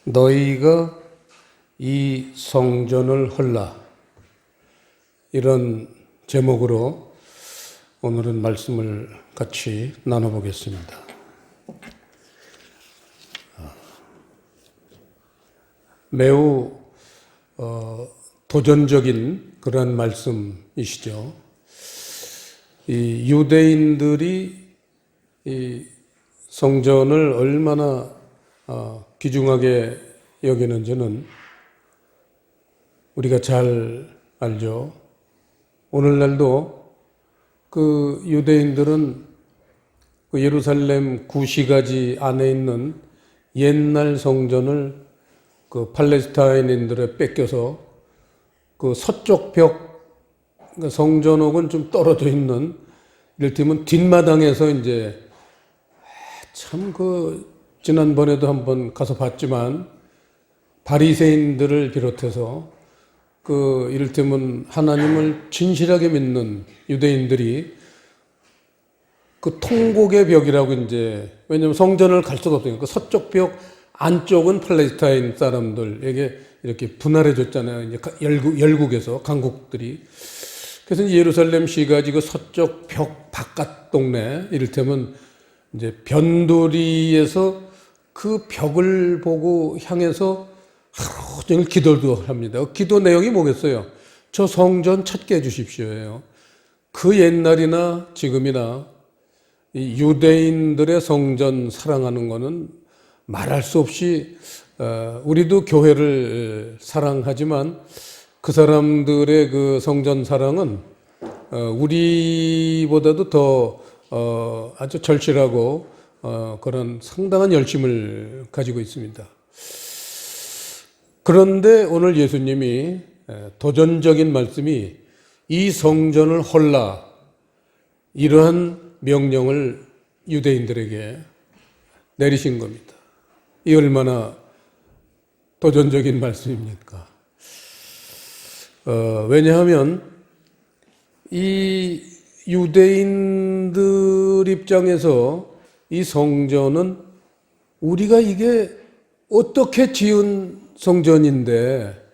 너희가 이 성전을 헐라, 이런 제목으로 오늘은 말씀을 같이 나눠보겠습니다. 매우 도전적인 그런 말씀이시죠. 이 유대인들이 이 성전을 얼마나 귀중하게 여기는지는 우리가 잘 알죠. 오늘날도 그 유대인들은 그 예루살렘 구시가지 안에 있는 옛날 성전을 그 팔레스타인인들에 뺏겨서 그 서쪽 벽, 그러니까 성전옥은 좀 떨어져 있는, 이를테면 뒷마당에서 이제 참 지난번에도 한번 가서 봤지만 바리새인들을 비롯해서 이를테면 하나님을 진실하게 믿는 유대인들이 그 통곡의 벽이라고 왜냐면 성전을 갈 수가 없으니까 서쪽 벽 안쪽은 팔레스타인 사람들에게 이렇게 분할해 줬잖아요. 이제 열국에서 강국들이. 그래서 예루살렘 시가지 그 서쪽 벽 바깥 동네, 이를테면 변두리에서 그 벽을 보고 향해서 하루 종일 기도도 합니다. 기도 내용이 뭐겠어요? 저 성전 찾게 해주십시오예요. 그 옛날이나 지금이나 이 유대인들의 성전 사랑하는 거는 말할 수 없이, 우리도 교회를 사랑하지만 그 사람들의 그 성전 사랑은 우리보다도 더 아주 절실하고 그런 상당한 열심을 가지고 있습니다. 그런데 오늘 예수님이 도전적인 말씀이 이 성전을 헐라, 이러한 명령을 유대인들에게 내리신 겁니다. 이 얼마나 도전적인 말씀입니까? 왜냐하면 이 유대인들 입장에서 이 성전은 우리가 이게 어떻게 지은 성전인데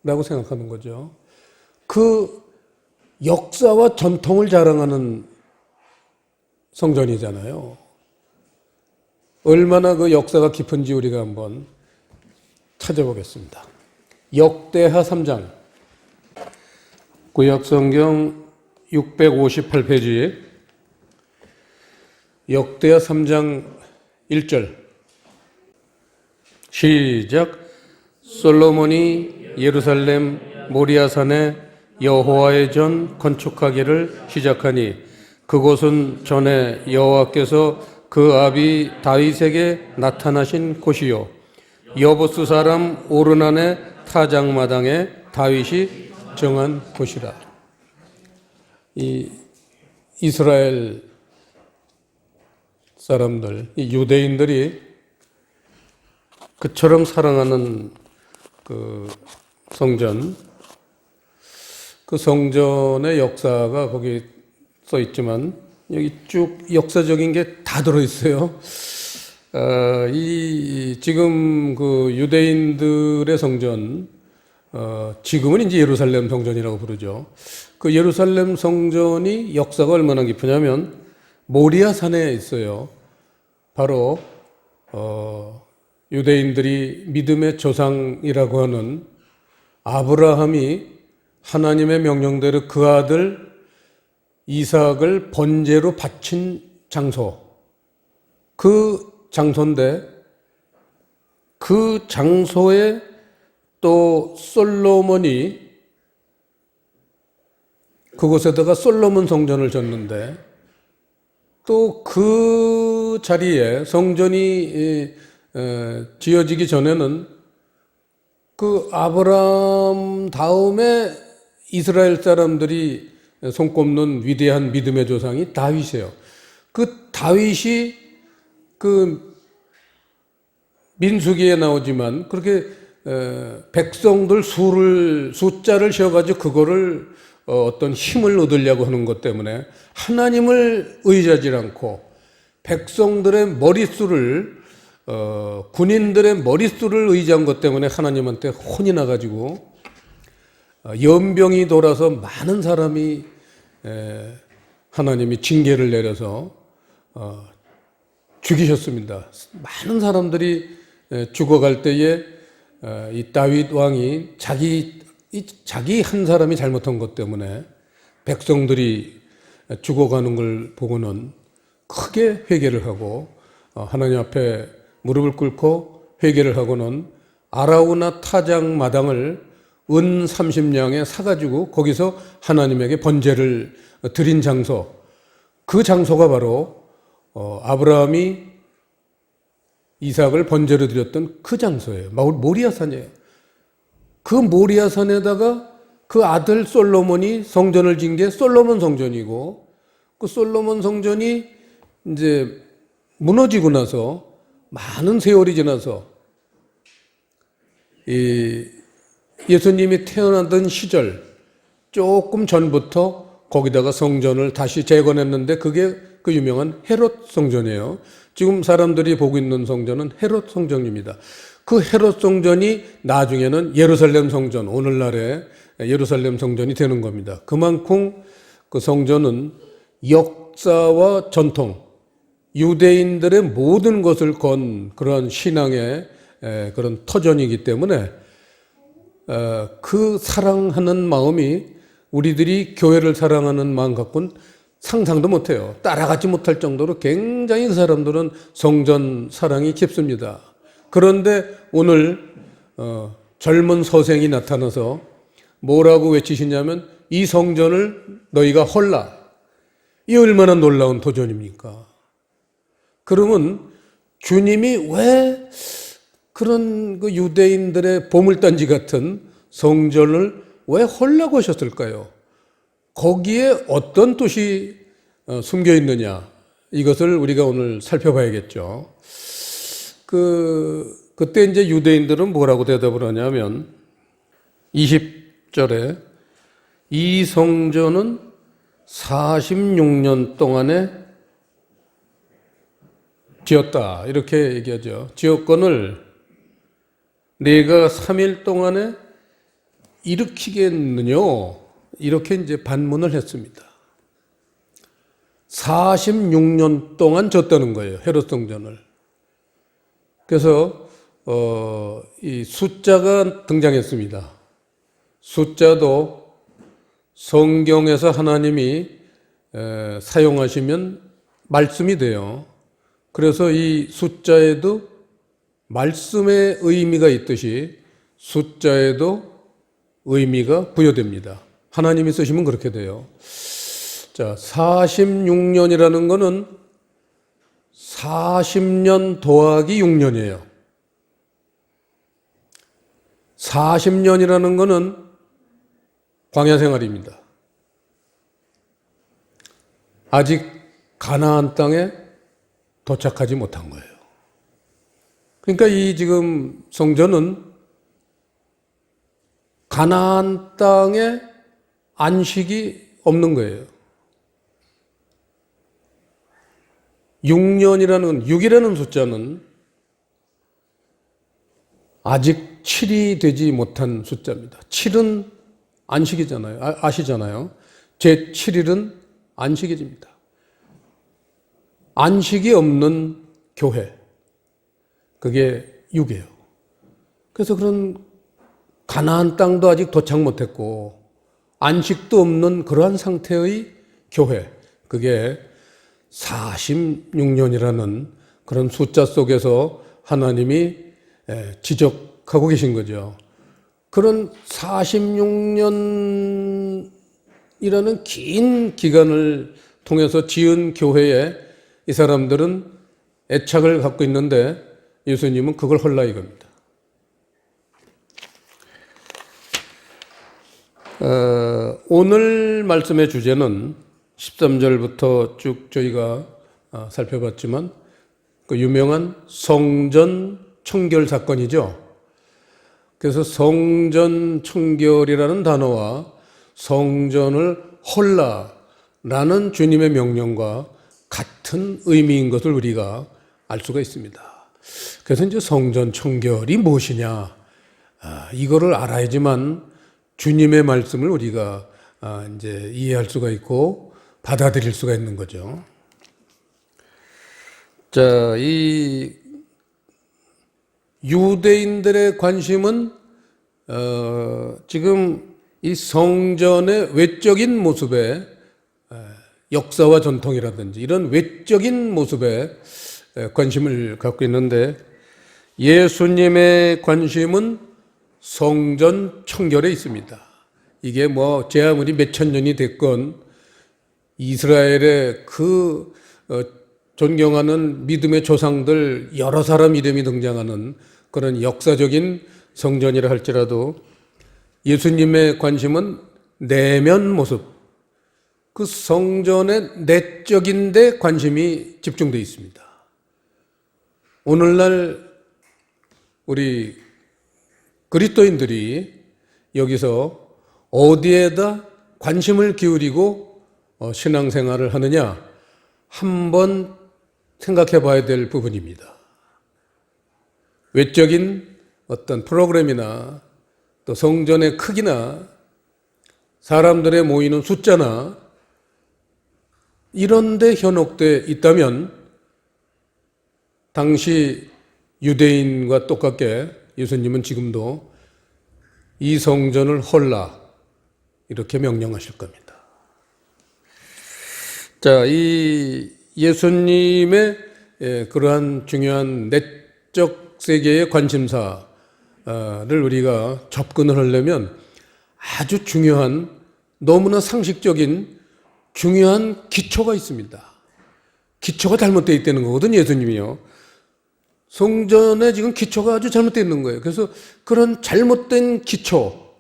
라고 생각하는 거죠. 그 역사와 전통을 자랑하는 성전이잖아요. 얼마나 그 역사가 깊은지 우리가 한번 찾아보겠습니다. 역대하 3장, 구약성경 658페이지에 역대하 3장 1절 시작. 솔로몬이 예루살렘 모리아산에 여호와의 전 건축하기를 시작하니 그곳은 전에 여호와께서 그 아비 다윗에게 나타나신 곳이요 여보스 사람 오르난의 타작마당에 다윗이 정한 곳이라. 이 이스라엘 사람들, 이 유대인들이 그처럼 사랑하는 그 성전, 그 성전의 역사가 거기 써 있지만 여기 쭉 역사적인 게 다 들어있어요. 지금 그 유대인들의 성전, 지금은 이제 예루살렘 성전이라고 부르죠. 그 예루살렘 성전이 역사가 얼마나 깊으냐면 모리아산에 있어요. 바로 유대인들이 믿음의 조상이라고 하는 아브라함이 하나님의 명령대로 그 아들 이삭을 번제로 바친 장소, 그 장소인데 그 장소에 또 솔로몬이 그곳에다가 솔로몬 성전을 졌는데 또 그 자리에 성전이 지어지기 전에는 그 아브라함 다음에 이스라엘 사람들이 손꼽는 위대한 믿음의 조상이 다윗이에요. 그 다윗이 그 민수기에 나오지만 그렇게 백성들 숫자를 세어가지고 그거를 어떤 힘을 얻으려고 하는 것 때문에 하나님을 의지하지 않고 백성들의 머릿수를 군인들의 머릿수를 의지한 것 때문에 하나님한테 혼이 나가지고 연병이 돌아서 많은 사람이 하나님이 징계를 내려서 죽이셨습니다. 많은 사람들이 죽어갈 때에 이 다윗 왕이 자기 한 사람이 잘못한 것 때문에 백성들이 죽어가는 걸 보고는 크게 회개를 하고 하나님 앞에 무릎을 꿇고 회개를 하고는 아라우나 타작 마당을 은 30냥에 사가지고 거기서 하나님에게 번제를 드린 장소, 그 장소가 바로 아브라함이 이삭을 번제로 드렸던 그 장소예요. 모리아산이에요. 그 모리아산에다가 그 아들 솔로몬이 성전을 진 게 솔로몬 성전이고, 그 솔로몬 성전이 이제 무너지고 나서 많은 세월이 지나서 예수님이 태어나던 시절 조금 전부터 거기다가 성전을 다시 재건했는데 그게 그 유명한 헤롯 성전이에요. 지금 사람들이 보고 있는 성전은 헤롯 성전입니다. 그 헤롯 성전이 나중에는 예루살렘 성전, 오늘날의 예루살렘 성전이 되는 겁니다. 그만큼 그 성전은 역사와 전통, 유대인들의 모든 것을 건 그런 신앙의 그런 터전이기 때문에 그 사랑하는 마음이 우리들이 교회를 사랑하는 마음 갖고는 상상도 못해요. 따라가지 못할 정도로 굉장히 그 사람들은 성전 사랑이 깊습니다. 그런데 오늘 젊은 서생이 나타나서 뭐라고 외치시냐면 이 성전을 너희가 헐라. 이 얼마나 놀라운 도전입니까? 그러면 주님이 왜 그런 그 유대인들의 보물단지 같은 성전을 왜 헐라고 하셨을까요? 거기에 어떤 뜻이 숨겨 있느냐, 이것을 우리가 오늘 살펴봐야겠죠. 그때 이제 유대인들은 뭐라고 대답을 하냐면 20절에 이 성전은 46년 동안에 지었다, 이렇게 얘기하죠. 지었건을 내가 3일 동안에 일으키겠느냐, 이렇게 이제 반문을 했습니다. 46년 동안 졌다는 거예요, 헤롯 성전을. 그래서 이 숫자가 등장했습니다. 숫자도 성경에서 하나님이 사용하시면 말씀이 돼요. 그래서 이 숫자에도 말씀의 의미가 있듯이 숫자에도 의미가 부여됩니다. 하나님이 쓰시면 그렇게 돼요. 자, 46년이라는 거는 40년 더하기 6년이에요. 40년이라는 거는 광야 생활입니다. 아직 가나안 땅에 도착하지 못한 거예요. 그러니까 이 지금 성전은 가나안 땅에 안식이 없는 거예요. 6년이라는, 6이라는 숫자는 아직 7이 되지 못한 숫자입니다. 7은 안식이잖아요. 아시잖아요. 제 7일은 안식일입니다. 안식이 없는 교회, 그게 6이에요. 그래서 그런 가나안 땅도 아직 도착 못했고 안식도 없는 그러한 상태의 교회, 그게 46년이라는 그런 숫자 속에서 하나님이 지적하고 계신 거죠. 그런 46년이라는 긴 기간을 통해서 지은 교회에 이 사람들은 애착을 갖고 있는데 예수님은 그걸 헐라 이겁니다. 오늘 말씀의 주제는 13절부터 쭉 저희가 살펴봤지만 그 유명한 성전 청결 사건이죠. 그래서 성전 청결이라는 단어와 성전을 헐라라는 주님의 명령과 같은 의미인 것을 우리가 알 수가 있습니다. 그래서 이제 성전 청결이 무엇이냐, 이거를 알아야지만 주님의 말씀을 우리가 이제 이해할 수가 있고 받아들일 수가 있는 거죠. 자, 이 유대인들의 관심은 지금 이 성전의 외적인 모습에 역사와 전통이라든지 이런 외적인 모습에 관심을 갖고 있는데, 예수님의 관심은 성전 청결에 있습니다. 이게 뭐 제 아무리 몇천 년이 됐건 이스라엘의 그 존경하는 믿음의 조상들 여러 사람 이름이 등장하는 그런 역사적인 성전이라 할지라도 예수님의 관심은 내면 모습, 그 성전의 내적인 데 관심이 집중되어 있습니다. 오늘날 우리 그리스도인들이 여기서 어디에다 관심을 기울이고 신앙생활을 하느냐 한번 생각해 봐야 될 부분입니다. 외적인 어떤 프로그램이나 또 성전의 크기나 사람들의 모이는 숫자나 이런 데 현혹돼 있다면 당시 유대인과 똑같게 예수님은 지금도 이 성전을 헐라 이렇게 명령하실 겁니다. 자, 이 예수님의 그러한 중요한 내적 세계의 관심사를 우리가 접근을 하려면 아주 중요한, 너무나 상식적인 중요한 기초가 있습니다. 기초가 잘못되어 있다는 거거든요, 예수님이요. 성전에 지금 기초가 아주 잘못되어 있는 거예요. 그래서 그런 잘못된 기초,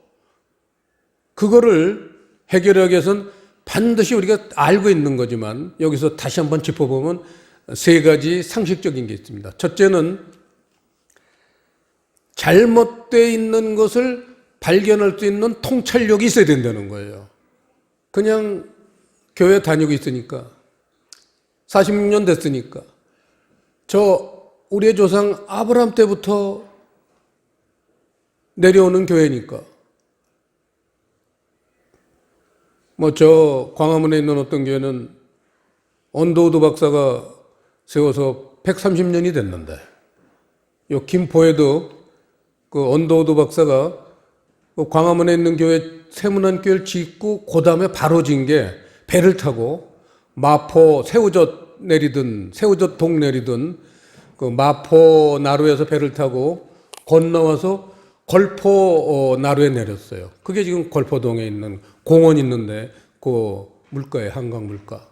그거를 해결하기 위해서는 반드시 우리가 알고 있는 거지만 여기서 다시 한번 짚어보면 세 가지 상식적인 게 있습니다. 첫째는 잘못되어 있는 것을 발견할 수 있는 통찰력이 있어야 된다는 거예요. 그냥 교회 다니고 있으니까 46년 됐으니까 우리의 조상 아브라함 때부터 내려오는 교회니까 광화문에 있는 어떤 교회는 언더우드 박사가 세워서 130년이 됐는데, 요 김포에도 그 언더우드 박사가 그 광화문에 있는 교회 세문안교회를 짓고 그 다음에 바로 진 게 배를 타고 마포 새우젓 동 내리던 그 마포 나루에서 배를 타고 건너와서 걸포 나루에 내렸어요. 그게 지금 걸포동에 있는 공원 있는데 그 물가에 한강 물가.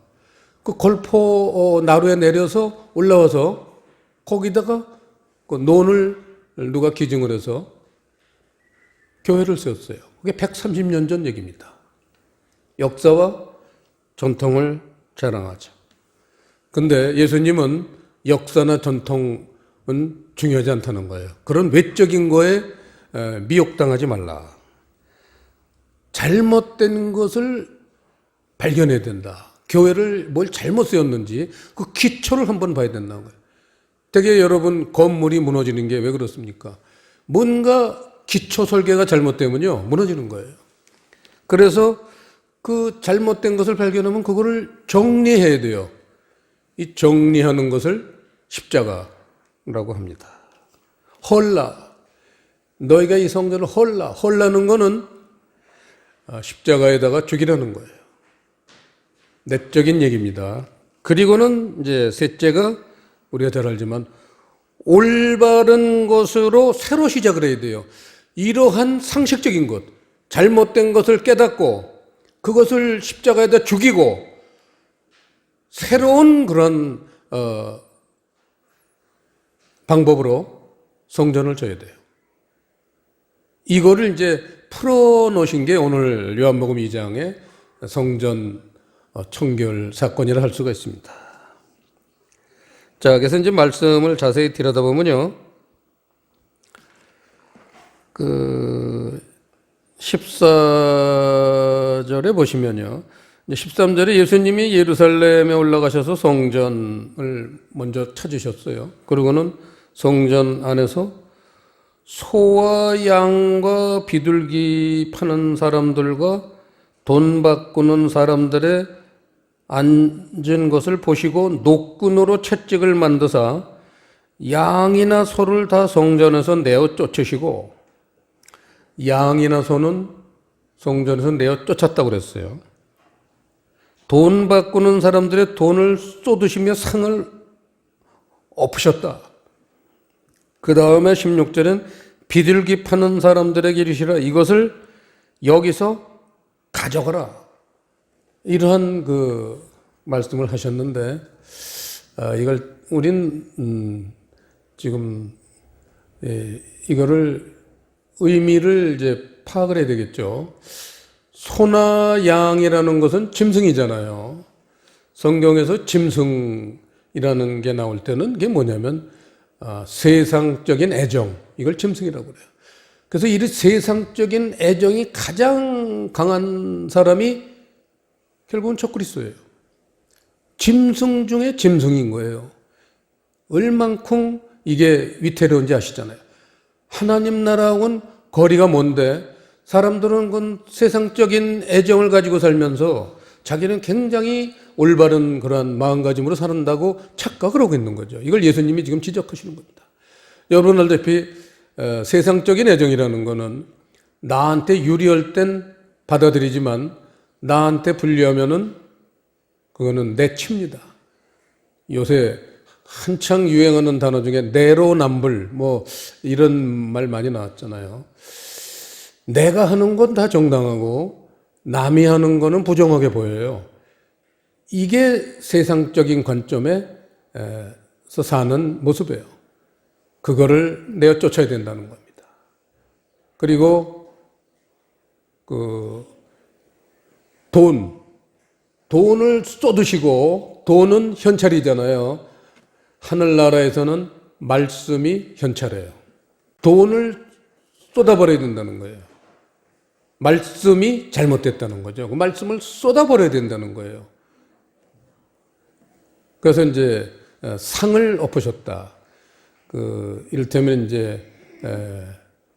그 걸포 나루에 내려서 올라와서 거기다가 그 논을 누가 기증을 해서 교회를 세웠어요. 그게 130년 전 얘기입니다. 역사와 전통을 자랑하죠. 근데 예수님은 역사나 전통은 중요하지 않다는 거예요. 그런 외적인 거에 미혹당하지 말라. 잘못된 것을 발견해야 된다. 교회를 뭘 잘못 세웠는지 그 기초를 한번 봐야 된다는 거예요. 되게 여러분 건물이 무너지는 게 왜 그렇습니까? 뭔가 기초 설계가 잘못되면요 무너지는 거예요. 그래서 그 잘못된 것을 발견하면 그거를 정리해야 돼요. 이 정리하는 것을 십자가라고 합니다. 헐라. 너희가 이 성전을 헐라는 거는 십자가에다가 죽이라는 거예요. 내적인 얘기입니다. 그리고는 이제 셋째가 우리가 잘 알지만 올바른 것으로 새로 시작을 해야 돼요. 이러한 상식적인 것, 잘못된 것을 깨닫고 그것을 십자가에다 죽이고 새로운 그런 방법으로 성전을 져야 돼요. 이거를 이제 풀어놓으신 게 오늘 요한복음 2장의 성전 청결 사건이라 할 수가 있습니다. 자, 그래서 이제 말씀을 자세히 들여다보면요. 14절에 보시면요. 13절에 예수님이 예루살렘에 올라가셔서 성전을 먼저 찾으셨어요. 그리고는 성전 안에서 소와 양과 비둘기 파는 사람들과 돈 바꾸는 사람들의 앉은 것을 보시고 노끈으로 채찍을 만드사 양이나 소를 다 성전에서 내어 쫓으시고, 양이나 소는 성전에서 내어 쫓았다고 그랬어요. 돈 바꾸는 사람들의 돈을 쏟으시며 상을 엎으셨다. 그 다음에 16절엔 비둘기 파는 사람들에게 이르시라, 이것을 여기서 가져가라. 이러한 그 말씀을 하셨는데, 이걸 우린 지금 이거를 의미를 이제 파악을 해야 되겠죠. 소나 양이라는 것은 짐승이잖아요. 성경에서 짐승이라는 게 나올 때는 그게 뭐냐면 세상적인 애정, 이걸 짐승이라고 그래요. 그래서 이 세상적인 애정이 가장 강한 사람이 결국은 적그리스도예요. 짐승 중에 짐승인 거예요. 얼만큼 이게 위태로운지 아시잖아요. 하나님 나라하고는 거리가 먼데 사람들은 그건 세상적인 애정을 가지고 살면서 자기는 굉장히 올바른 그러한 마음가짐으로 산다고 착각을 하고 있는 거죠. 이걸 예수님이 지금 지적하시는 겁니다. 여러분 알다시피 세상적인 애정이라는 거는 나한테 유리할 땐 받아들이지만 나한테 불리하면은 그거는 내칩니다. 요새 한창 유행하는 단어 중에 내로남불 뭐 이런 말 많이 나왔잖아요. 내가 하는 건 다 정당하고 남이 하는 거는 부정하게 보여요. 이게 세상적인 관점에서 사는 모습이에요. 그거를 내어 쫓아야 된다는 겁니다. 그리고 돈을 쏟으시고, 돈은 현찰이잖아요. 하늘나라에서는 말씀이 현찰이에요. 돈을 쏟아버려야 된다는 거예요. 말씀이 잘못됐다는 거죠. 그 말씀을 쏟아버려야 된다는 거예요. 그래서 이제 상을 엎으셨다. 이를테면 이제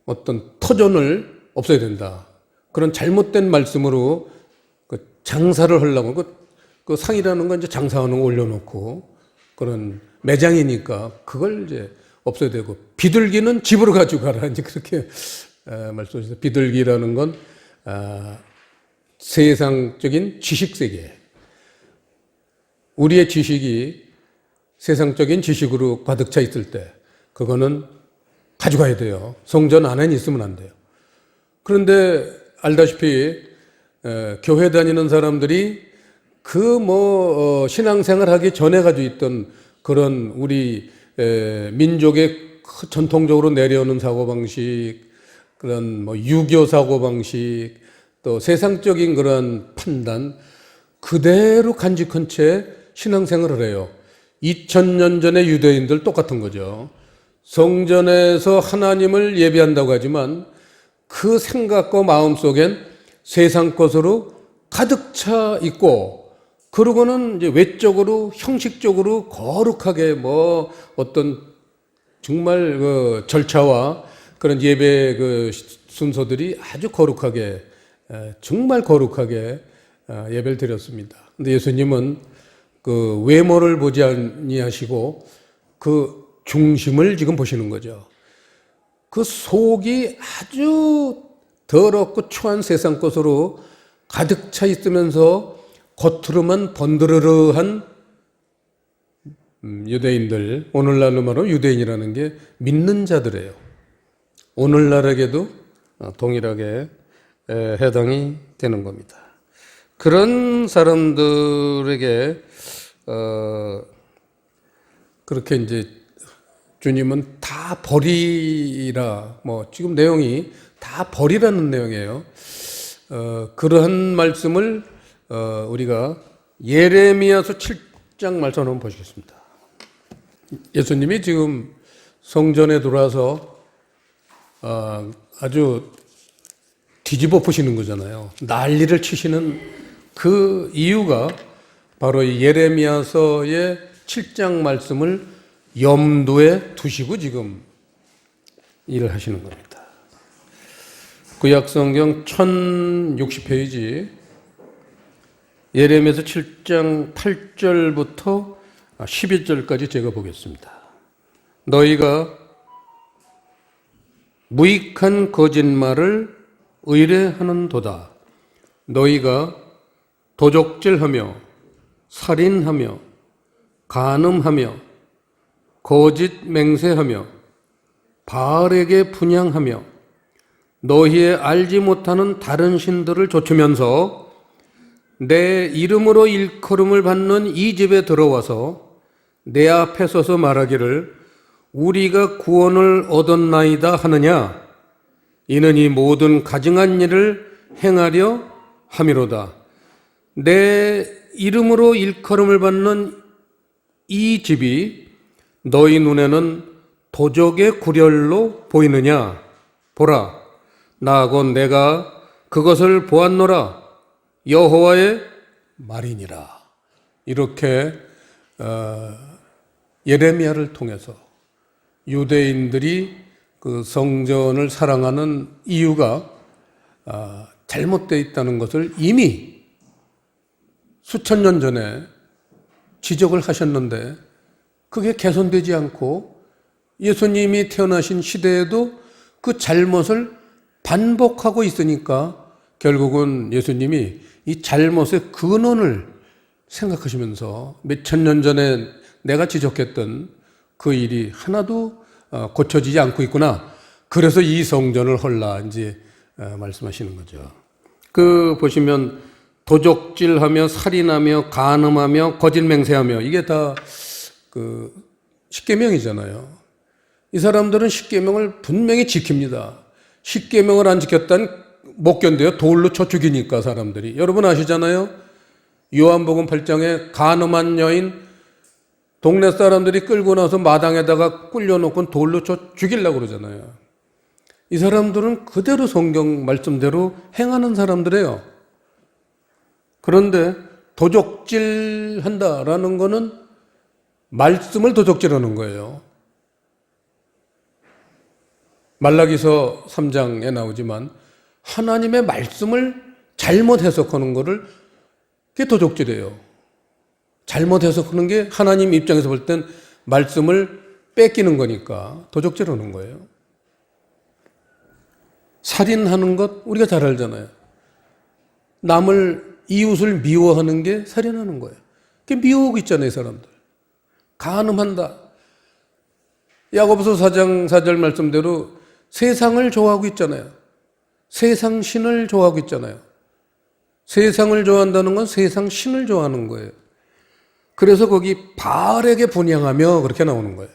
어떤 터전을 없애야 된다. 그런 잘못된 말씀으로 장사를 하려고, 그 상이라는 건 이제 장사하는 거 올려놓고 그런 매장이니까 그걸 이제 없애야 되고, 비둘기는 집으로 가지고 가라. 이제 그렇게 말씀하셨어요. 비둘기라는 건 세상적인 지식 세계. 우리의 지식이 세상적인 지식으로 가득 차 있을 때 그거는 가져가야 돼요. 성전 안에 있으면 안 돼요. 그런데 알다시피 교회 다니는 사람들이 신앙생활 하기 전에 가지고 있던 그런 우리 민족의 전통적으로 내려오는 사고방식, 그런 유교 사고방식, 또 세상적인 그런 판단 그대로 간직한 채 신앙생활을 해요. 2000년 전의 유대인들 똑같은 거죠. 성전에서 하나님을 예배한다고 하지만 그 생각과 마음속엔 세상 것으로 가득 차 있고, 그러고는 이제 외적으로 형식적으로 거룩하게 어떤 정말 절차와 그런 예배 순서들이 아주 거룩하게, 정말 거룩하게 예배를 드렸습니다. 근데 예수님은 그 외모를 보지 아니하시고 그 중심을 지금 보시는 거죠. 그 속이 아주 더럽고 추한 세상 것으로 가득 차 있으면서 겉으로만 번드르르한 유대인들, 오늘날로 말하면 유대인이라는 게 믿는 자들이에요. 오늘날에게도 동일하게 해당이 되는 겁니다. 그런 사람들에게 그렇게 이제 주님은 다 버리라, 지금 내용이 다 버리라는 내용이에요. 그러한 말씀을 우리가 예레미야서 7장 말씀 한번 보시겠습니다. 예수님이 지금 성전에 들어와서 아주 뒤집어 푸시는 거잖아요. 난리를 치시는 그 이유가 바로 이 예레미야서의 7장 말씀을 염두에 두시고 지금 일을 하시는 겁니다. 구약성경 1060페이지 예레미야서 7장 8절부터 12절까지 제가 보겠습니다. 너희가 무익한 거짓말을 의뢰하는도다. 너희가 도적질하며 살인하며 간음하며 거짓 맹세하며 바알에게 분향하며 너희의 알지 못하는 다른 신들을 좇으면서 내 이름으로 일컬음을 받는 이 집에 들어와서 내 앞에 서서 말하기를 우리가 구원을 얻었나이다 하느냐. 이는 이 모든 가증한 일을 행하려 함이로다. 내 이름으로 일컬음을 받는 이 집이 너희 눈에는 도적의 구렬로 보이느냐. 보라, 나곧 내가 그것을 보았노라. 여호와의 말이니라. 이렇게 예레미야를 통해서 유대인들이 그 성전을 사랑하는 이유가 잘못되어 있다는 것을 이미 수천 년 전에 지적을 하셨는데 그게 개선되지 않고 예수님이 태어나신 시대에도 그 잘못을 반복하고 있으니까 결국은 예수님이 이 잘못의 근원을 생각하시면서 몇천 년 전에 내가 지적했던 그 일이 하나도 고쳐지지 않고 있구나. 그래서 이 성전을 헐라 이제 말씀하시는 거죠. 그 보시면 도적질하며 살인하며 간음하며 거짓 맹세하며 이게 다 그 십계명이잖아요. 이 사람들은 십계명을 분명히 지킵니다. 십계명을 안 지켰다는 못 견뎌요. 돌로 쳐 죽이니까 사람들이. 여러분 아시잖아요. 요한복음 8장에 간음한 여인 동네 사람들이 끌고 나서 마당에다가 꿀려놓고 돌로 쳐 죽이려고 그러잖아요. 이 사람들은 그대로 성경 말씀대로 행하는 사람들이에요. 그런데 도적질한다라는 거는 말씀을 도적질하는 거예요. 말라기서 3장에 나오지만 하나님의 말씀을 잘못 해석하는 거를 그게 도적질이에요. 잘못 해석하는 게 하나님 입장에서 볼 땐 말씀을 뺏기는 거니까 도적질하는 거예요. 살인하는 것 우리가 잘 알잖아요. 남을 이웃을 미워하는 게 살인하는 거예요. 그게 미워하고 있잖아요, 이 사람들. 간음한다. 야고보서 4장 4절 말씀대로 세상을 좋아하고 있잖아요. 세상 신을 좋아하고 있잖아요. 세상을 좋아한다는 건 세상 신을 좋아하는 거예요. 그래서 거기 바알에게 분향하며 그렇게 나오는 거예요.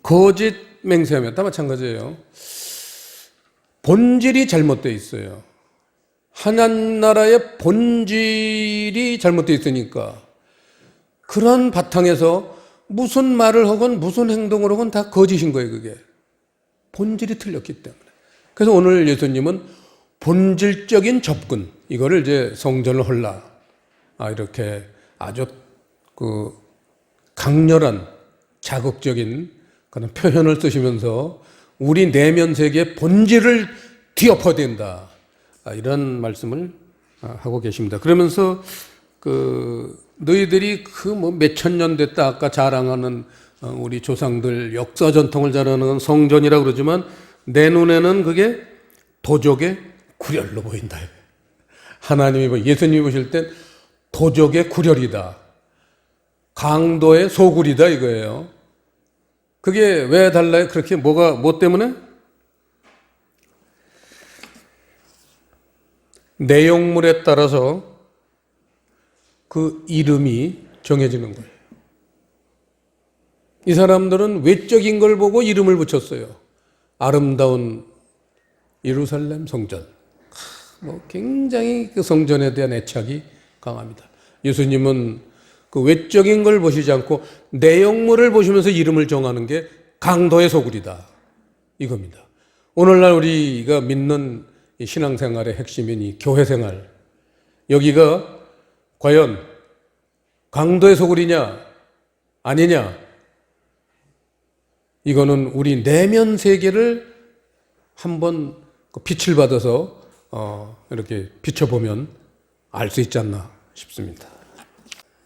거짓 맹세하며 다 마찬가지예요. 본질이 잘못되어 있어요. 하나님 나라의 본질이 잘못되어 있으니까 그런 바탕에서 무슨 말을 하건 무슨 행동을 하건 다 거짓인 거예요. 그게 본질이 틀렸기 때문에. 그래서 오늘 예수님은 본질적인 접근 이거를 이제 성전을 헐라 이렇게 아주 그 강렬한 자극적인 그런 표현을 쓰시면서 우리 내면 세계의 본질을 뒤엎어야 된다. 이런 말씀을 하고 계십니다. 그러면서 그 너희들이 그 뭐 몇천 년 됐다 아까 자랑하는 우리 조상들 역사 전통을 자랑하는 성전이라고 그러지만 내 눈에는 그게 도적의 구렬로 보인다. 하나님이 예수님이 보실 땐 도적의 구렬이다. 강도의 소굴이다 이거예요. 그게 왜 달라요? 그렇게 뭐 때문에? 내용물에 따라서 그 이름이 정해지는 거예요. 이 사람들은 외적인 걸 보고 이름을 붙였어요. 아름다운 예루살렘 성전. 굉장히 그 성전에 대한 애착이 강합니다. 예수님은 그 외적인 걸 보시지 않고 내용물을 보시면서 이름을 정하는 게 강도의 소굴이다. 이겁니다. 오늘날 우리가 믿는 신앙생활의 핵심인 이 교회생활. 여기가 과연 강도의 소굴이냐 아니냐, 이거는 우리 내면 세계를 한번 빛을 받아서 이렇게 비춰보면 알 수 있지 않나 싶습니다.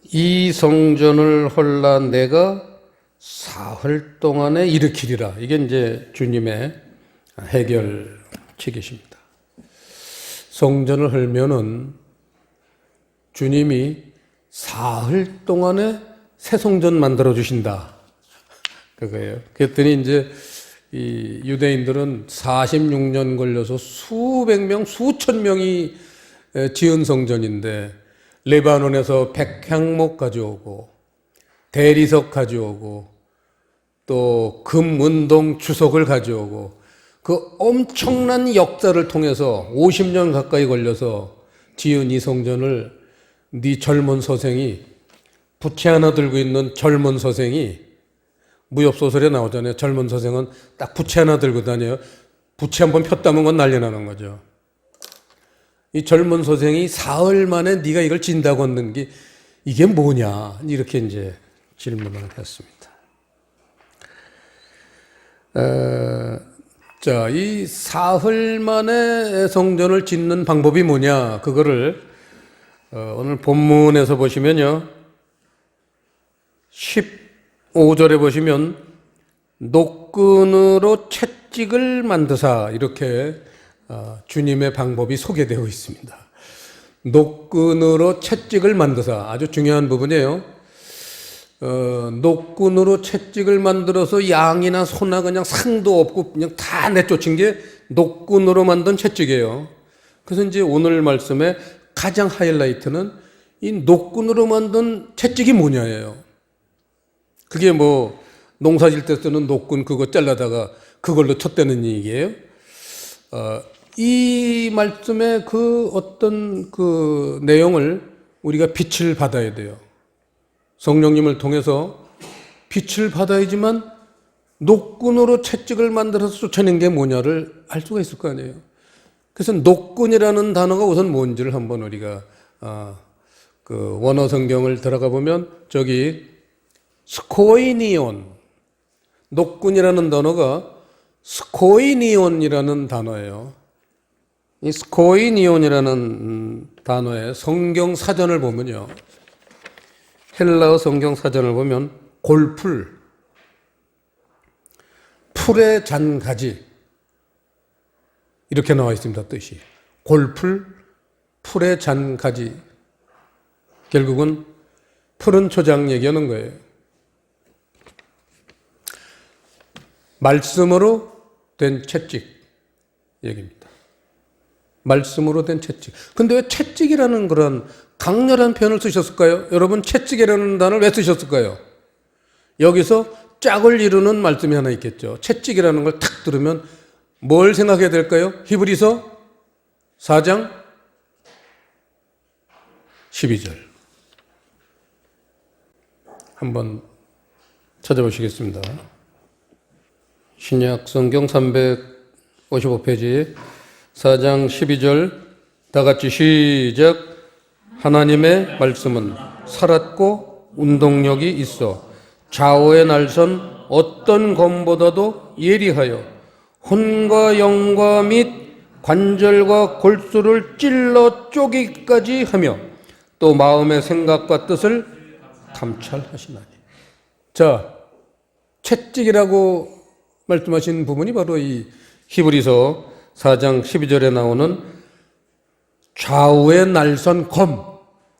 이 성전을 헐라 내가 사흘 동안에 일으키리라. 이게 이제 주님의 해결책이십니다. 성전을 헐면은 주님이 사흘 동안에 새 성전 만들어 주신다. 그거예요. 그랬더니 이제 이 유대인들은 46년 걸려서 수백 명, 수천 명이 지은 성전인데 레바논에서 백향목 가져오고 대리석 가져오고 또 금은동 주석을 가져오고 그 엄청난 역사를 통해서 50년 가까이 걸려서 지은 이 성전을 네 젊은 서생이, 부채 하나 들고 있는 젊은 서생이, 무협소설에 나오잖아요. 젊은 서생은 딱 부채 하나 들고 다녀요. 부채 한번 폈다면 건 난리 나는 거죠. 이 젊은 서생이 사흘 만에 네가 이걸 진다고 하는 게 이게 뭐냐, 이렇게 이제 질문을 했습니다. 자, 이 사흘 만에 성전을 짓는 방법이 뭐냐, 그거를 오늘 본문에서 보시면요, 15절에 보시면 녹근으로 채찍을 만드사, 이렇게 주님의 방법이 소개되어 있습니다. 녹근으로 채찍을 만드사, 아주 중요한 부분이에요. 녹근으로 채찍을 만들어서 양이나 소나 그냥 상도 없고 그냥 다 내쫓은 게 녹근으로 만든 채찍이에요. 그래서 이제 오늘 말씀의 가장 하이라이트는 이 녹근으로 만든 채찍이 뭐냐예요. 그게 뭐 농사질 때 쓰는 녹근 그거 잘라다가 그걸로 쳤다는 얘기예요. 이 말씀의 그 어떤 그 내용을 우리가 빛을 받아야 돼요. 성령님을 통해서 빛을 받아야지만 녹근으로 채찍을 만들어서 쫓아낸 게 뭐냐를 알 수가 있을 거 아니에요. 그래서 녹근이라는 단어가 우선 뭔지를 한번 우리가 그 원어 성경을 들어가 보면 저기 스코이니온, 녹근이라는 단어가 스코이니온이라는 단어예요. 이 스코이니온이라는 단어의 성경 사전을 보면요, 헬라어 성경 사전을 보면 골풀, 풀의 잔가지, 이렇게 나와 있습니다. 뜻이 골풀, 풀의 잔가지. 결국은 푸른 초장 얘기하는 거예요. 말씀으로 된 채찍 얘기입니다. 말씀으로 된 채찍. 근데 왜 채찍이라는 그런 강렬한 표현을 쓰셨을까요? 여러분, 채찍이라는 단어를 왜 쓰셨을까요? 여기서 짝을 이루는 말씀이 하나 있겠죠. 채찍이라는 걸 탁 들으면 뭘 생각해야 될까요? 히브리서 4장 12절. 한번 찾아보시겠습니다. 신약 성경 355페이지 4장 12절, 다 같이 시작. 하나님의 말씀은 살았고 운동력이 있어 좌우의 날선 어떤 검보다도 예리하여 혼과 영과 및 관절과 골수를 찔러 쪼개기까지 하며 또 마음의 생각과 뜻을 감찰하시나니. 자, 채찍이라고 말씀하신 부분이 바로 이 히브리서 4장 12절에 나오는 좌우의 날선 검,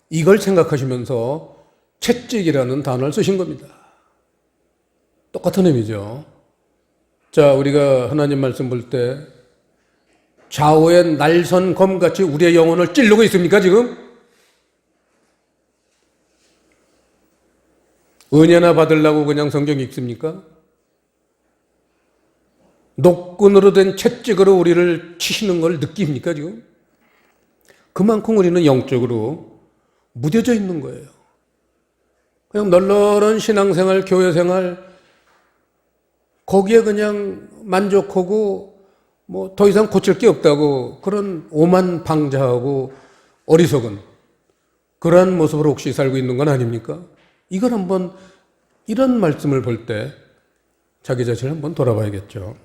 이걸 생각하시면서 채찍이라는 단어를 쓰신 겁니다. 똑같은 의미죠. 자, 우리가 하나님 말씀 볼 때 좌우의 날선 검같이 우리의 영혼을 찌르고 있습니까, 지금? 은혜나 받으려고 그냥 성경 읽습니까? 녹근으로 된 채찍으로 우리를 치시는 걸 느낍니까, 지금? 그만큼 우리는 영적으로 무뎌져 있는 거예요. 그냥 널널한 신앙생활, 교회생활, 거기에 그냥 만족하고 뭐 더 이상 고칠 게 없다고 그런 오만방자하고 어리석은, 그러한 모습으로 혹시 살고 있는 건 아닙니까? 이걸 한번 이런 말씀을 볼 때 자기 자신을 한번 돌아봐야겠죠.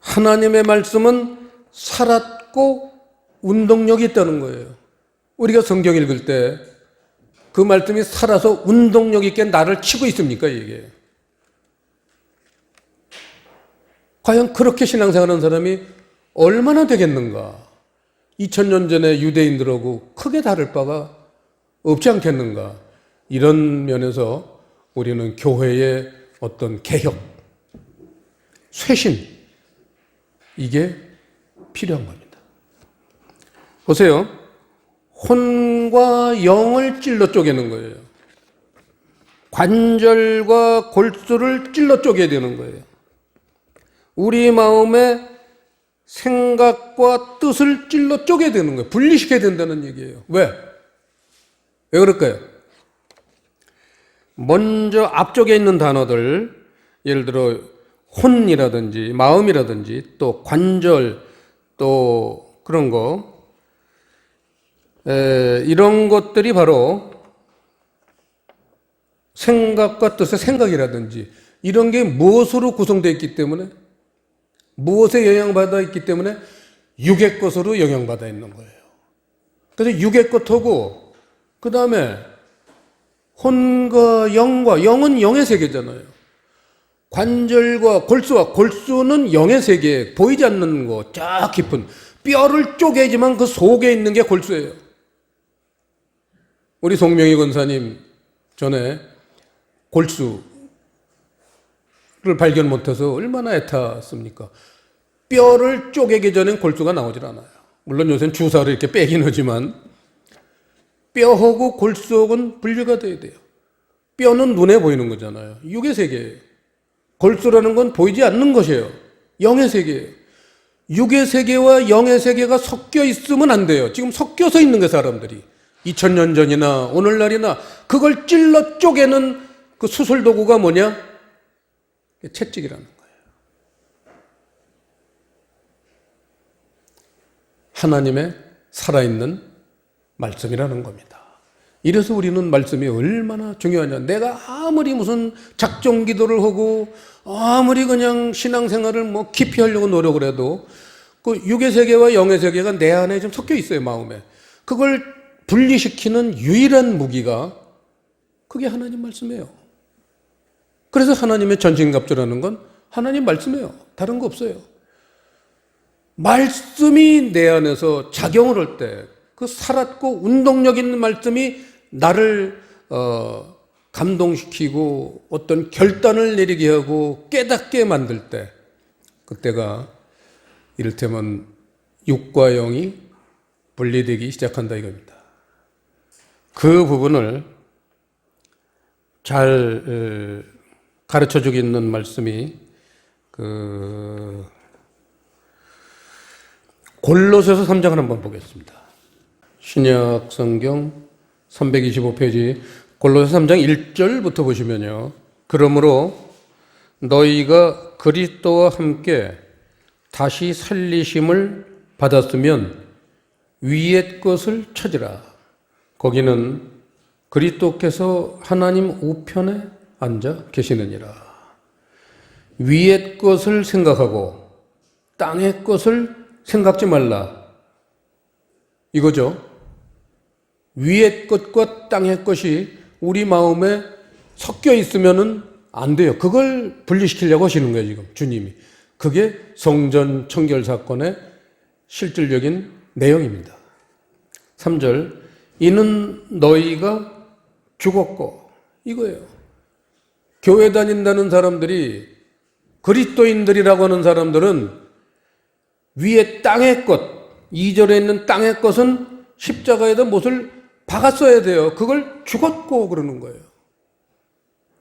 하나님의 말씀은 살았고 운동력이 있다는 거예요. 우리가 성경 읽을 때 그 말씀이 살아서 운동력 있게 나를 치고 있습니까, 이게? 과연 그렇게 신앙생활하는 사람이 얼마나 되겠는가? 2000년 전에 유대인들하고 크게 다를 바가 없지 않겠는가? 이런 면에서 우리는 교회의 어떤 개혁, 쇄신, 이게 필요한 겁니다. 보세요. 혼과 영을 찔러 쪼개는 거예요. 관절과 골수를 찔러 쪼개야 되는 거예요. 우리 마음의 생각과 뜻을 찔러 쪼개야 되는 거예요. 분리시켜야 된다는 얘기예요. 왜? 왜 그럴까요? 먼저 앞쪽에 있는 단어들, 예를 들어 혼이라든지 마음이라든지 또 관절 또 그런 거, 이런 것들이 바로 생각과 뜻의 생각이라든지 이런 게 무엇으로 구성되어 있기 때문에, 무엇에 영향받아 있기 때문에 육의 것으로 영향받아 있는 거예요. 그래서 육의 것하고 그 다음에 혼과 영은 영의 세계잖아요. 관절과 골수와 골수는 영의 세계, 보이지 않는 거, 쫙 깊은 뼈를 쪼개지만 그 속에 있는 게 골수예요. 우리 송명희 권사님 전에 골수를 발견 못해서 얼마나 애탔습니까? 뼈를 쪼개기 전엔 골수가 나오질 않아요. 물론 요새는 주사로 이렇게 빼긴 하지만 뼈하고 골수하고는 분리가 돼야 돼요. 뼈는 눈에 보이는 거잖아요. 육의 세계예요. 골수라는 건 보이지 않는 것이에요. 영의 세계예요. 육의 세계와 영의 세계가 섞여 있으면 안 돼요. 지금 섞여서 있는 거예요, 사람들이. 2000년 전이나 오늘날이나 그걸 찔러 쪼개는 그 수술 도구가 뭐냐? 채찍이라는 거예요. 하나님의 살아있는 말씀이라는 겁니다. 이래서 우리는 말씀이 얼마나 중요하냐. 내가 아무리 무슨 작정 기도를 하고 아무리 그냥 신앙생활을 뭐 깊이 하려고 노력을 해도 그 육의 세계와 영의 세계가 내 안에 좀 섞여 있어요, 마음에. 그걸 분리시키는 유일한 무기가 그게 하나님 말씀이에요. 그래서 하나님의 전신갑주라는 건 하나님 말씀이에요. 다른 거 없어요. 말씀이 내 안에서 작용을 할 때 그 살았고 운동력 있는 말씀이 나를 감동시키고 어떤 결단을 내리게 하고 깨닫게 만들 때 그때가 이를테면 육과 영이 분리되기 시작한다 이겁니다. 그 부분을 잘 가르쳐주고 있는 말씀이 골로새서 3장을 한번 보겠습니다. 신약 성경 325페이지 골로새 3장 1절부터 보시면요. 그러므로 너희가 그리스도와 함께 다시 살리심을 받았으면 위의 것을 찾으라. 거기는 그리스도께서 하나님 우편에 앉아 계시느니라. 위의 것을 생각하고 땅의 것을 생각지 말라. 이거죠. 위의 것과 땅의 것이 우리 마음에 섞여 있으면은 안 돼요. 그걸 분리시키려고 하시는 거예요, 지금 주님이. 그게 성전 청결 사건의 실질적인 내용입니다. 3절, 이는 너희가 죽었고, 이거예요. 교회 다닌다는 사람들이, 그리스도인들이라고 하는 사람들은 위에 땅의 것, 2절에 있는 땅의 것은 십자가에다 못을 박았어야 돼요. 그걸 죽었고 그러는 거예요.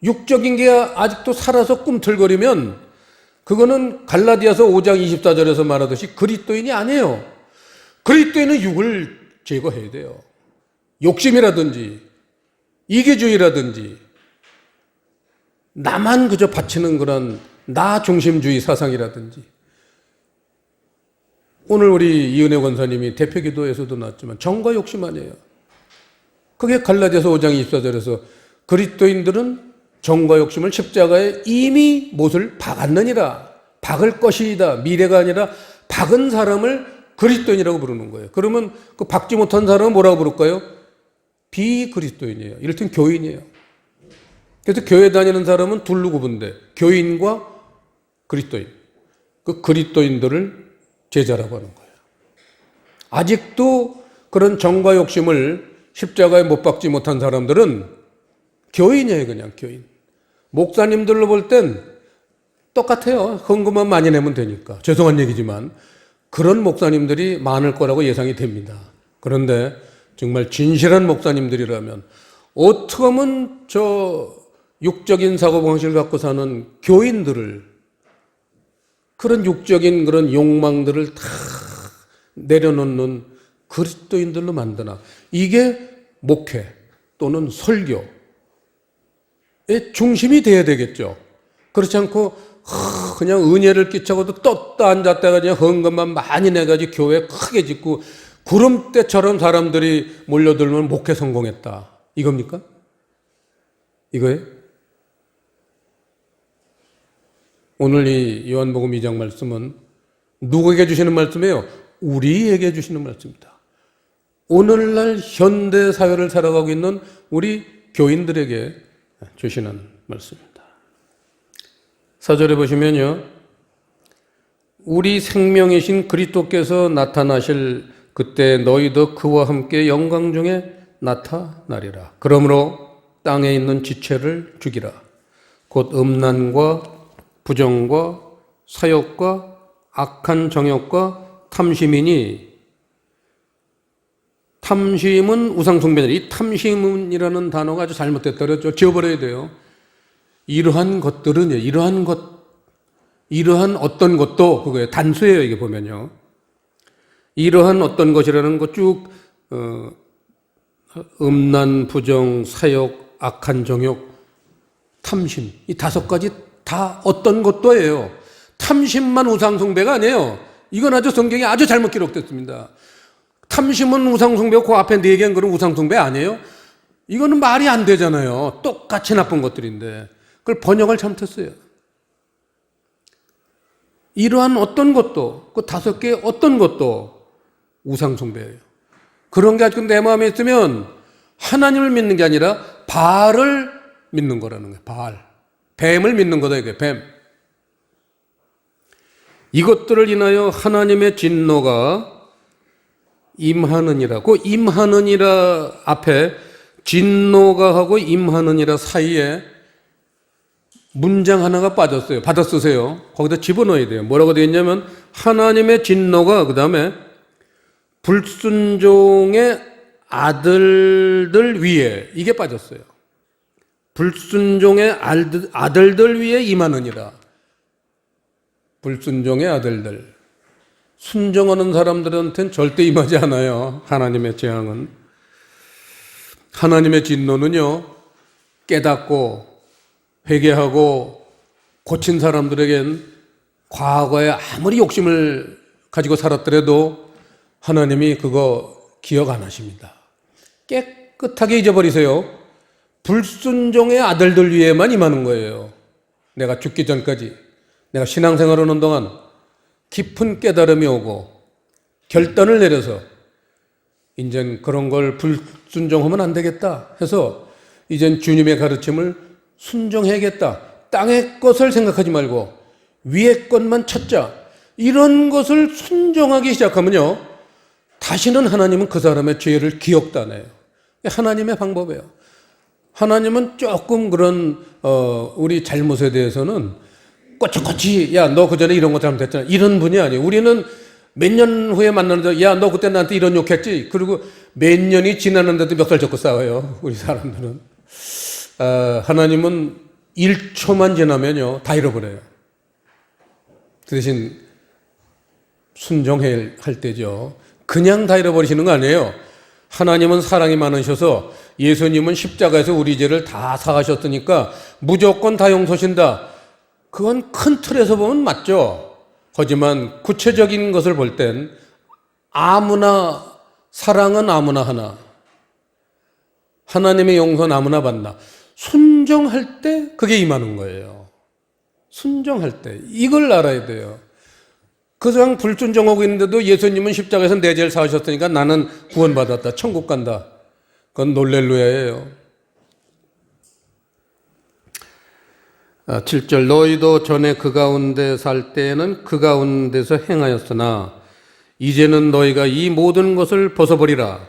육적인 게 아직도 살아서 꿈틀거리면 그거는 갈라디아서 5장 24절에서 말하듯이 그리스도인이 아니에요. 그리스도인은 육을 제거해야 돼요. 욕심이라든지 이기주의라든지 나만 그저 바치는 그런 나 중심주의 사상이라든지 오늘 우리 이은혜 권사님이 대표기도에서도 나왔지만 정과 욕심 아니에요. 그게 갈라디아서 5장 24절에서 그리스도인들은 정과 욕심을 십자가에 이미 못을 박았느니라. 박을 것이다. 미래가 아니라 박은 사람을 그리스도인이라고 부르는 거예요. 그러면 그 박지 못한 사람은 뭐라고 부를까요? 비그리스도인이에요. 이를테면 교인이에요. 그래서 교회 다니는 사람은 둘로 구분돼. 교인과 그리스도인. 그 그리스도인들을 제자라고 하는 거예요. 아직도 그런 정과 욕심을 십자가에 못 박지 못한 사람들은 교인이에요. 그냥 교인. 목사님들로 볼 땐 똑같아요. 헌금만 많이 내면 되니까. 죄송한 얘기지만 그런 목사님들이 많을 거라고 예상이 됩니다. 그런데 정말 진실한 목사님들이라면 어떻게 하면 저 육적인 사고방식을 갖고 사는 교인들을 그런 육적인 그런 욕망들을 다 내려놓는 그리스도인들로 만드나. 이게 목회 또는 설교의 중심이 돼야 되겠죠. 그렇지 않고 그냥 은혜를 끼쳐고도 떴다 앉았다가 그냥 헌금만 많이 내가지고 교회 크게 짓고 구름대처럼 사람들이 몰려들면 목회 성공했다. 이겁니까? 이거예요? 오늘 이 요한복음 2장 말씀은 누구에게 주시는 말씀이에요? 우리에게 주시는 말씀입니다. 오늘날 현대 사회를 살아가고 있는 우리 교인들에게 주시는 말씀입니다. 4절에 보시면요. 우리 생명이신 그리스도께서 나타나실 그때 너희도 그와 함께 영광 중에 나타나리라. 그러므로 땅에 있는 지체를 죽이라. 곧 음란과 부정과 사욕과 악한 정욕과 탐심이니 탐심은 우상숭배니라. 이 탐심이라는 단어가 아주 잘못됐다 그랬죠. 지워버려야 돼요. 이러한 것들은 이러한 어떤 것도 그거예요. 단수예요. 이게 보면요. 이러한 어떤 것이라는 거 쭉 음란, 부정, 사욕, 악한 정욕, 탐심 이 5가지 다 어떤 것도예요. 탐심만 우상숭배가 아니에요. 이건 아주 성경에 아주 잘못 기록됐습니다. 탐심은 우상숭배고 그 앞에 4개는 그런 우상숭배 아니에요? 이거는 말이 안 되잖아요. 똑같이 나쁜 것들인데 그걸 번역을 잘못했어요. 이러한 어떤 것도 그 5개 어떤 것도 우상숭배예요. 그런 게 아직 내 마음에 있으면 하나님을 믿는 게 아니라 바알을 믿는 거라는 거예요. 바알. 뱀을 믿는 거다 이게 뱀. 이것들을 인하여 하나님의 진노가 임하느니라. 그 임하느니라 앞에 진노가 하고 임하느니라 사이에 문장 하나가 빠졌어요. 받아 쓰세요. 거기다 집어넣어야 돼요. 뭐라고 되어 있냐면 하나님의 진노가 그 다음에 불순종의 아들들 위에 이게 빠졌어요. 불순종의 아들들 위에 임하느니라. 불순종의 아들들. 순종하는 사람들한테는 절대 임하지 않아요. 하나님의 재앙은. 하나님의 진노는요. 깨닫고 회개하고 고친 사람들에겐 과거에 아무리 욕심을 가지고 살았더라도 하나님이 그거 기억 안 하십니다. 깨끗하게 잊어버리세요. 불순종의 아들들 위에만 임하는 거예요. 내가 죽기 전까지 내가 신앙생활하는 동안 깊은 깨달음이 오고 결단을 내려서 이젠 그런 걸 불순종하면 안 되겠다 해서 이젠 주님의 가르침을 순종해야겠다. 땅의 것을 생각하지 말고 위의 것만 찾자. 이런 것을 순종하기 시작하면요. 다시는 하나님은 그 사람의 죄를 기억도 안 해요. 하나님의 방법이에요. 하나님은 조금 그런 우리 잘못에 대해서는 꼬치꼬치 야 너 그전에 이런 거 잘못했잖아. 이런 분이 아니에요. 우리는 몇 년 후에 만나는데 야 너 그때 나한테 이런 욕했지. 그리고 몇 년이 지났는데도 멱살 잡고 싸워요. 우리 사람들은. 하나님은 1초만 지나면요 다 잃어버려요. 그 대신 순종해야 할 때죠. 그냥 다 잃어버리시는 거 아니에요. 하나님은 사랑이 많으셔서 예수님은 십자가에서 우리 죄를 다 사하셨으니까 무조건 다 용서하신다. 그건 큰 틀에서 보면 맞죠. 하지만 구체적인 것을 볼 땐 아무나, 사랑은 아무나 하나, 하나님의 용서는 아무나 받나. 순종할 때 그게 임하는 거예요. 순종할 때. 이걸 알아야 돼요. 그 상 불순종하고 있는데도 예수님은 십자가에서 내 죄를 사하셨으니까 나는 구원받았다. 천국 간다. 그건 놀렐루야예요. 7절 너희도 전에 그 가운데 살 때에는 그 가운데서 행하였으나 이제는 너희가 이 모든 것을 벗어버리라.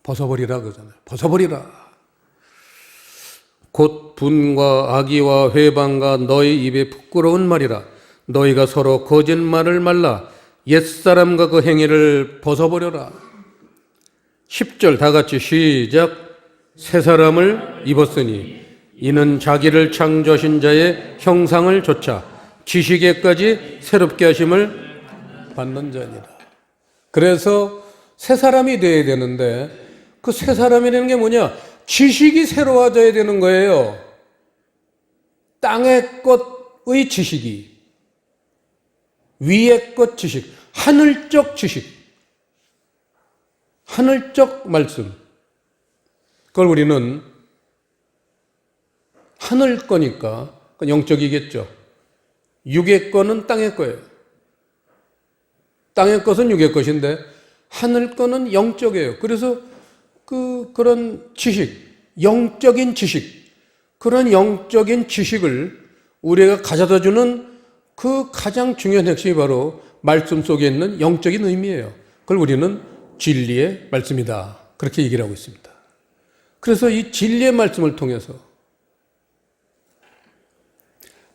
벗어버리라 그러잖아요. 벗어버리라. 곧 분과 악의와 회방과 너희 입에 부끄러운 말이라. 너희가 서로 거짓말을 말라. 옛사람과 그 행위를 벗어버려라. 10절 다 같이 시작. 새 사람을 입었으니 이는 자기를 창조하신 자의 형상을 좇아 지식에까지 새롭게 하심을 받는 자니라. 그래서 새 사람이 되어야 되는데 그 새 사람이라는 게 뭐냐? 지식이 새로워져야 되는 거예요. 땅의 것의 지식이, 위의 것 지식, 하늘적 지식, 하늘적 말씀. 그걸 우리는 하늘 거니까 영적이겠죠. 육의 거는 땅의 거예요. 땅의 것은 육의 것인데 하늘 거는 영적이에요. 그래서 그런 지식, 영적인 지식, 그런 영적인 지식을 우리가 가져다 주는 그 가장 중요한 핵심이 바로 말씀 속에 있는 영적인 의미예요. 그걸 우리는 진리의 말씀이다. 그렇게 얘기를 하고 있습니다. 그래서 이 진리의 말씀을 통해서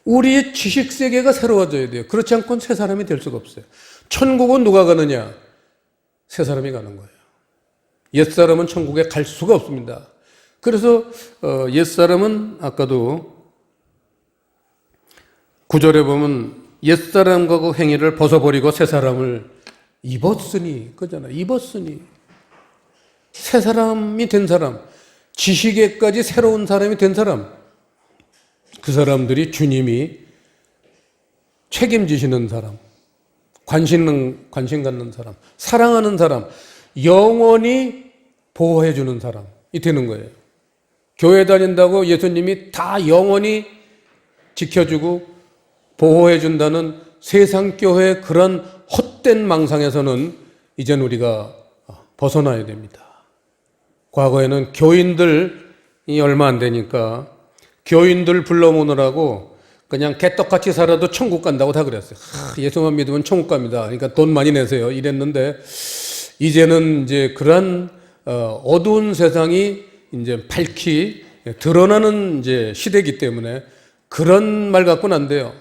우리의 지식 세계가 새로워져야 돼요. 그렇지 않고는 새 사람이 될 수가 없어요. 천국은 누가 가느냐? 새 사람이 가는 거예요. 옛사람은 천국에 갈 수가 없습니다. 그래서 옛사람은 아까도 9절에 보면 옛사람과 그 행위를 벗어버리고 새 사람을 입었으니, 그잖아요. 입었으니. 새 사람이 된 사람, 지식에까지 새로운 사람이 된 사람, 그 사람들이 주님이 책임지시는 사람, 관심 갖는 사람, 사랑하는 사람, 영원히 보호해 주는 사람이 되는 거예요. 교회 다닌다고 예수님이 다 영원히 지켜주고 보호해 준다는 세상 교회의 그런 헛된 망상에서는 이젠 우리가 벗어나야 됩니다. 과거에는 교인들이 얼마 안 되니까 교인들 불러 모으느라고 그냥 개떡같이 살아도 천국 간다고 다 그랬어요. 예수만 믿으면 천국 갑니다. 그러니까 돈 많이 내세요. 이랬는데 이제는 이제 그런 어두운 세상이 이제 밝히 드러나는 이제 시대이기 때문에 그런 말 갖고는 안 돼요.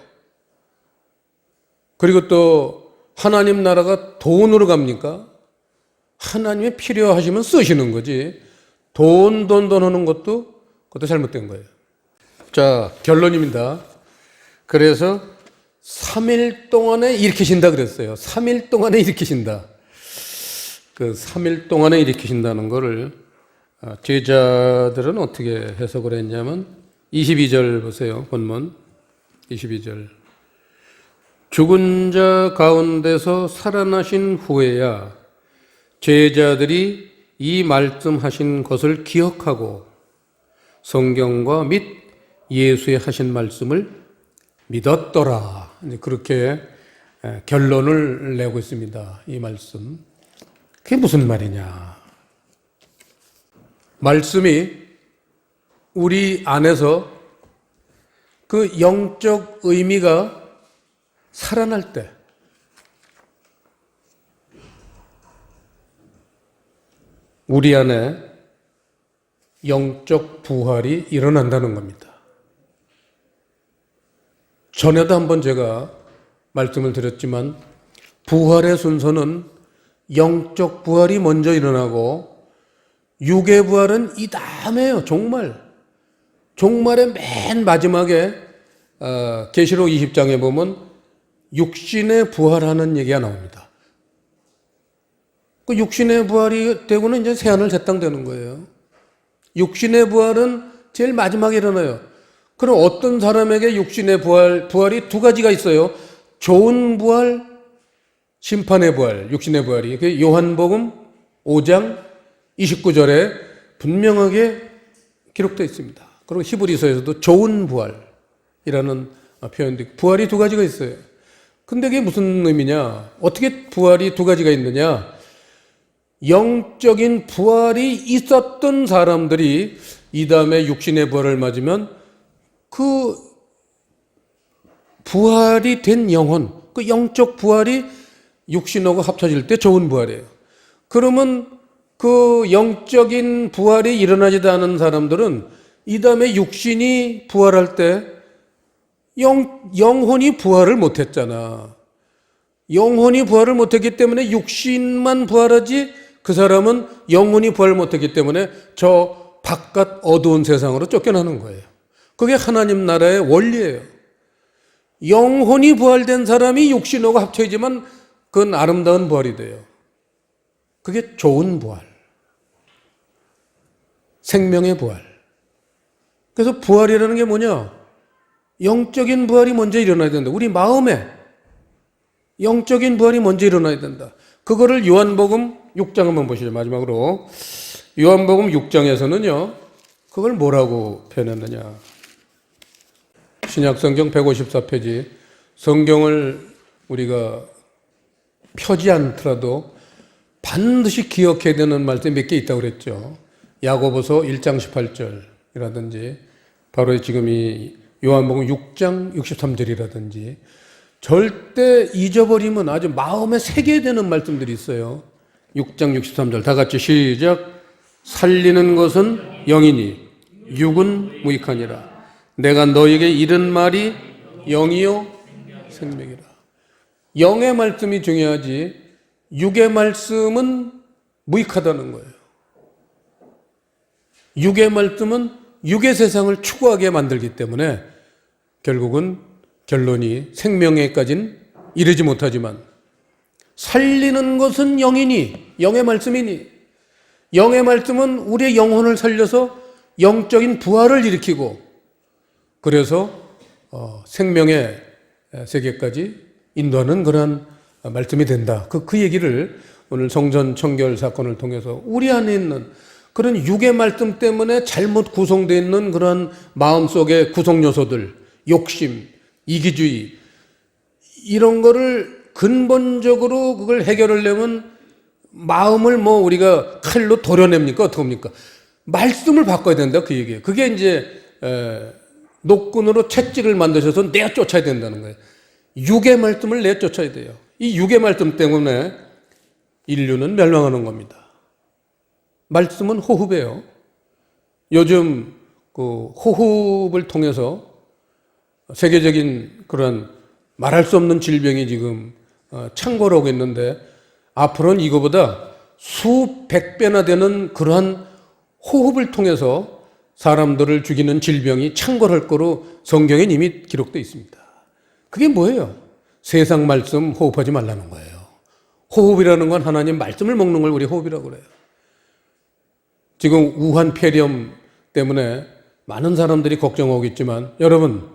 그리고 또 하나님 나라가 돈으로 갑니까? 하나님이 필요하시면 쓰시는 거지. 돈 하는 것도 그것도 잘못된 거예요. 자, 결론입니다. 그래서 3일 동안에 일으키신다 그랬어요. 3일 동안에 일으키신다. 그 3일 동안에 일으키신다는 거를 제자들은 어떻게 해석을 했냐면 22절 보세요. 본문 22절. 죽은 자 가운데서 살아나신 후에야 제자들이 이 말씀하신 것을 기억하고 성경과 및 예수의 하신 말씀을 믿었더라. 그렇게 결론을 내고 있습니다. 이 말씀. 그게 무슨 말이냐? 말씀이 우리 안에서 그 영적 의미가 살아날 때 우리 안에 영적 부활이 일어난다는 겁니다. 전에도 한번 제가 말씀을 드렸지만 부활의 순서는 영적 부활이 먼저 일어나고 육의 부활은 이 다음에요. 종말의 맨 마지막에 계시록 20장에 보면 육신의 부활하는 얘기가 나옵니다. 그 육신의 부활이 되고는 이제 새하늘 새 땅 되는 거예요. 육신의 부활은 제일 마지막에 일어나요. 그럼 어떤 사람에게 육신의 부활이 두 가지가 있어요. 좋은 부활, 심판의 부활, 육신의 부활이 그 요한복음 5장 29절에 분명하게 기록되어 있습니다. 그리고 히브리서에서도 좋은 부활이라는 표현도 있고, 부활이 두 가지가 있어요. 근데 그게 무슨 의미냐? 어떻게 부활이 두 가지가 있느냐? 영적인 부활이 있었던 사람들이 이 다음에 육신의 부활을 맞으면 그 부활이 된 영혼, 그 영적 부활이 육신하고 합쳐질 때 좋은 부활이에요. 그러면 그 영적인 부활이 일어나지도 않은 사람들은 이 다음에 육신이 부활할 때 영혼이 부활을 못했잖아. 영혼이 부활을 못했기 때문에 육신만 부활하지 그 사람은 영혼이 부활을 못했기 때문에 저 바깥 어두운 세상으로 쫓겨나는 거예요. 그게 하나님 나라의 원리예요. 영혼이 부활된 사람이 육신하고 합쳐지만 그건 아름다운 부활이 돼요. 그게 좋은 부활. 생명의 부활. 그래서 부활이라는 게 뭐냐? 영적인 부활이 먼저 일어나야 된다. 우리 마음에 영적인 부활이 먼저 일어나야 된다. 그거를 요한복음 6장 한번 보시죠. 마지막으로 요한복음 6장에서는요. 그걸 뭐라고 표현했느냐. 신약성경 154페이지 성경을 우리가 펴지 않더라도 반드시 기억해야 되는 말씀이 몇 개 있다고 그랬죠. 야고보서 1장 18절이라든지 바로 지금 이 요한복음 6장 63절이라든지 절대 잊어버리면 아주 마음에 새겨야 되는 말씀들이 있어요. 6장 63절 다 같이 시작. 살리는 것은 영이니 육은 무익하니라. 내가 너에게 이른 말이 영이요 생명이라. 영의 말씀이 중요하지 육의 말씀은 무익하다는 거예요. 육의 말씀은 육의 세상을 추구하게 만들기 때문에 결국은 결론이 생명에까지는 이르지 못하지만 살리는 것은 영이니 영의 말씀이니 영의 말씀은 우리의 영혼을 살려서 영적인 부활을 일으키고 그래서 생명의 세계까지 인도하는 그런 말씀이 된다. 그 얘기를 오늘 성전 청결 사건을 통해서 우리 안에 있는 그런 육의 말씀 때문에 잘못 구성되어 있는 그런 마음속의 구성 요소들, 욕심, 이기주의 이런 거를 근본적으로 그걸 해결하려면 마음을 뭐 우리가 칼로 도려냅니까? 어떻게 합니까? 말씀을 바꿔야 된다 그 얘기예요. 그게 이제 노끈으로 채찍을 만드셔서 내쫓아야 된다는 거예요. 육의 말씀을 내쫓아야 돼요. 이 육의 말씀 때문에 인류는 멸망하는 겁니다. 말씀은 호흡이에요. 요즘 그 호흡을 통해서 세계적인 그런 말할 수 없는 질병이 지금 창궐하고 있는데 앞으로는 이거보다 수백 배나 되는 그러한 호흡을 통해서 사람들을 죽이는 질병이 창궐할 거로 성경에 이미 기록되어 있습니다. 그게 뭐예요? 세상 말씀 호흡하지 말라는 거예요. 호흡이라는 건 하나님 말씀을 먹는 걸 우리 호흡이라고 그래요. 지금 우한 폐렴 때문에 많은 사람들이 걱정하고 있지만 여러분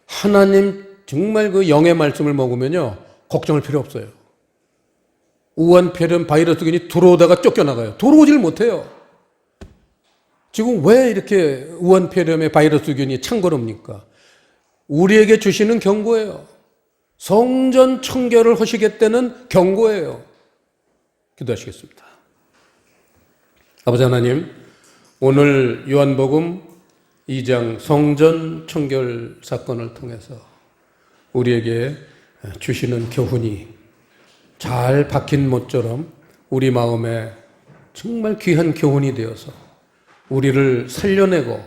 하나님 정말 그 영의 말씀을 먹으면요 걱정할 필요 없어요. 우한 폐렴 바이러스균이 들어오다가 쫓겨나가요. 들어오질 못해요. 지금 왜 이렇게 우한 폐렴의 바이러스균이 창궐합니까? 우리에게 주시는 경고예요. 성전 청결을 하시겠다는 경고예요. 기도하시겠습니다. 아버지 하나님, 오늘 요한복음 2장 성전 청결 사건을 통해서 우리에게 주시는 교훈이 잘 박힌 못처럼 우리 마음에 정말 귀한 교훈이 되어서 우리를 살려내고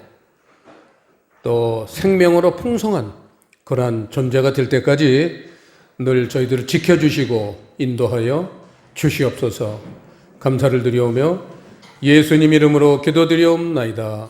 또 생명으로 풍성한 그러한 존재가 될 때까지 늘 저희들을 지켜주시고 인도하여 주시옵소서. 감사를 드리오며 예수님 이름으로 기도드리옵나이다.